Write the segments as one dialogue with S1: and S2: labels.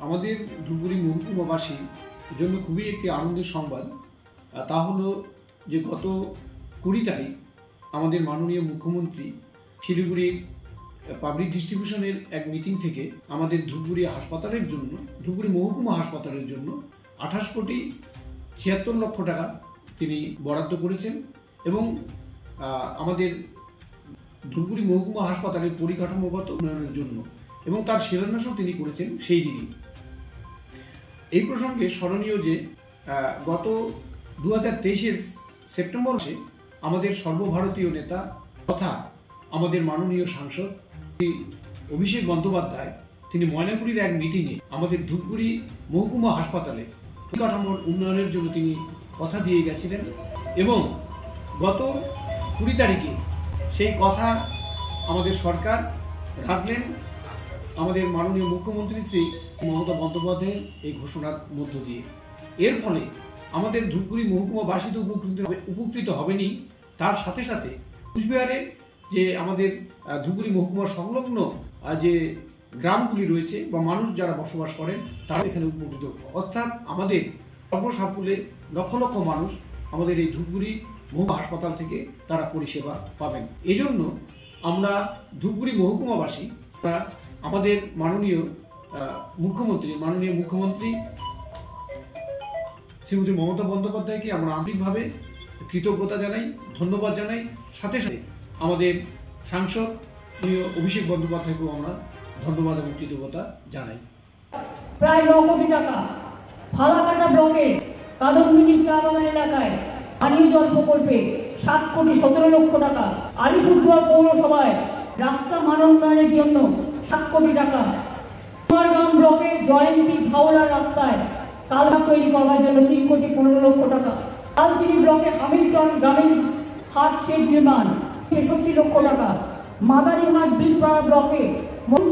S1: আমাদের ধূপগুড়ি মহকুমাবাসীর জন্য খুবই একটি আনন্দের সংবাদ। তা হলো যে গত 20 তারিখ আমাদের মাননীয় মুখ্যমন্ত্রী শিলিগুড়ির পাবলিক ডিস্ট্রিবিউশনের এক মিটিং থেকে আমাদের ধূপগুড়ি হাসপাতালের জন্য, ধূপগুড়ি মহকুমা হাসপাতালের জন্য 28,76,00,000 টাকা তিনি বরাদ্দ করেছেন এবং আমাদের ধূপগুড়ি মহকুমা হাসপাতালের পরিকাঠামোগত উন্নয়নের জন্য এবং তার শিলান্যাসও তিনি করেছেন সেই দিনই। এই প্রসঙ্গে স্মরণীয় যে গত 2023-এর সেপ্টেম্বর মাসে আমাদের সর্বভারতীয় নেতা তথা আমাদের মাননীয় সাংসদ শ্রী অভিষেক বন্দ্যোপাধ্যায় তিনি ময়নাগুড়ির এক মিটিংয়ে আমাদের ধূপগুড়ি মহকুমা হাসপাতালে পরিকাঠামোর উন্নয়নের জন্য তিনি কথা দিয়ে গেছিলেন এবং গত 20 তারিখে সেই কথা আমাদের সরকার রাখলেন আমাদের মাননীয় মুখ্যমন্ত্রী শ্রী মমতা বন্দ্যোপাধ্যায়ের এই ঘোষণার মধ্য দিয়ে। এর ফলে আমাদের ধূপগুড়ি মহকুমাবাসী তো উপকৃত হবেনি, তার সাথে সাথে কুচবিহারের যে আমাদের ধূপগুড়ি মহকুমার সংলগ্ন যে গ্রামগুলি রয়েছে বা মানুষ যারা বসবাস করেন তারা এখানে উপকৃত, অর্থাৎ আমাদের সর্বসাকুল্যে লক্ষ লক্ষ মানুষ আমাদের এই ধূপগুড়ি মহকুমা হাসপাতাল থেকে তারা পরিষেবা পাবেন। এজন্য আমরা ধূপগুড়ি মহকুমাবাসী আমাদের মাননীয় মুখ্যমন্ত্রী শ্রীমতী মমতা বন্দ্যোপাধ্যায়কে আমরা আন্তরিকভাবে কৃতজ্ঞতা জানাই, ধন্যবাদ জানাই। সাথে সাথে আমাদের সাংসদ অভিষেক বন্দ্যোপাধ্যায়কেও আমরা ধন্যবাদ এবং কৃতজ্ঞতা জানাই।
S2: প্রায় 9 কোটি টাকা ফালাকাটা ব্লকে কাদম্বিনী চা বাগান এলাকায় পানীয় জল প্রকল্পে 7,17,00,000 টাকা, আলিপুরদুয়ার পৌরসভায় রাস্তা মানোন্নয়নের জন্য 7 কোটি টাকা, কুমারগ্রাম ব্লকে জয়ন্তী হাওড়া রাস্তায় কালভার্ট তৈরি করার জন্য 3,15,00,000 টাকা, কালচিনি ব্লকে হামিলটন গ্রামীণ হাট শেড নির্মাণ 66,00,000 টাকা, মাদারিহাট বিলপাড়া ব্লকে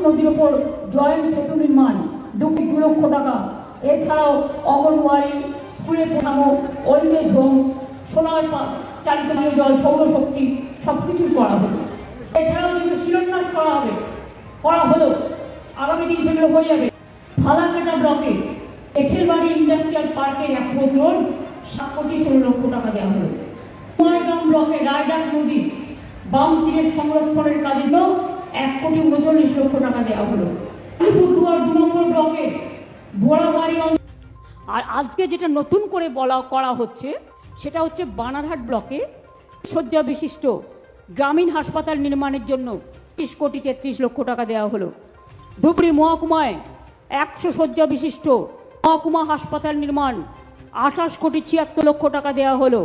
S2: নদীর ওপর জয়েন্ট সেতু নির্মাণ 2,00,000 টাকা। এছাড়াও অঙ্গনওয়াড়ি, স্কুলের কাঠামো, ওল্ড এজ হোম, সোলার চালিত জল, সৌরশক্তি সবকিছুই করা হলো। এছাড়াও যেগুলো শিলান্যাস করা হলো আগামী দিন সেগুলো হয়ে যাবে। ফালাকাটা ব্লকে এঠেলবাড়ি ইন্ডাস্ট্রিয়াল পার্কের অ্যাপ্রোচ রোড 7,16,00,000 টাকা দেওয়া হলো। কুমারগ্রাম ব্লকে রায়ডাক নদী বাম তীরের সংরক্ষণের কাজে 1,39,00,000 টাকা দেওয়া হলো। আলিপুরদুয়ার 2 নম্বর ব্লকে বোড়াবাড়ি। আর আজকে যেটা নতুন করে করা হচ্ছে সেটা হচ্ছে বানারহাট ব্লকে শয্যা বিশিষ্ট গ্রামীণ হাসপাতাল নির্মাণের জন্য 30,33,00,000 টাকা দেওয়া হলো। ধুবড়ি মহকুমায় 100 শয্যা বিশিষ্ট মহকুমা হাসপাতাল নির্মাণ 28,76,00,000 টাকা দেওয়া হলো।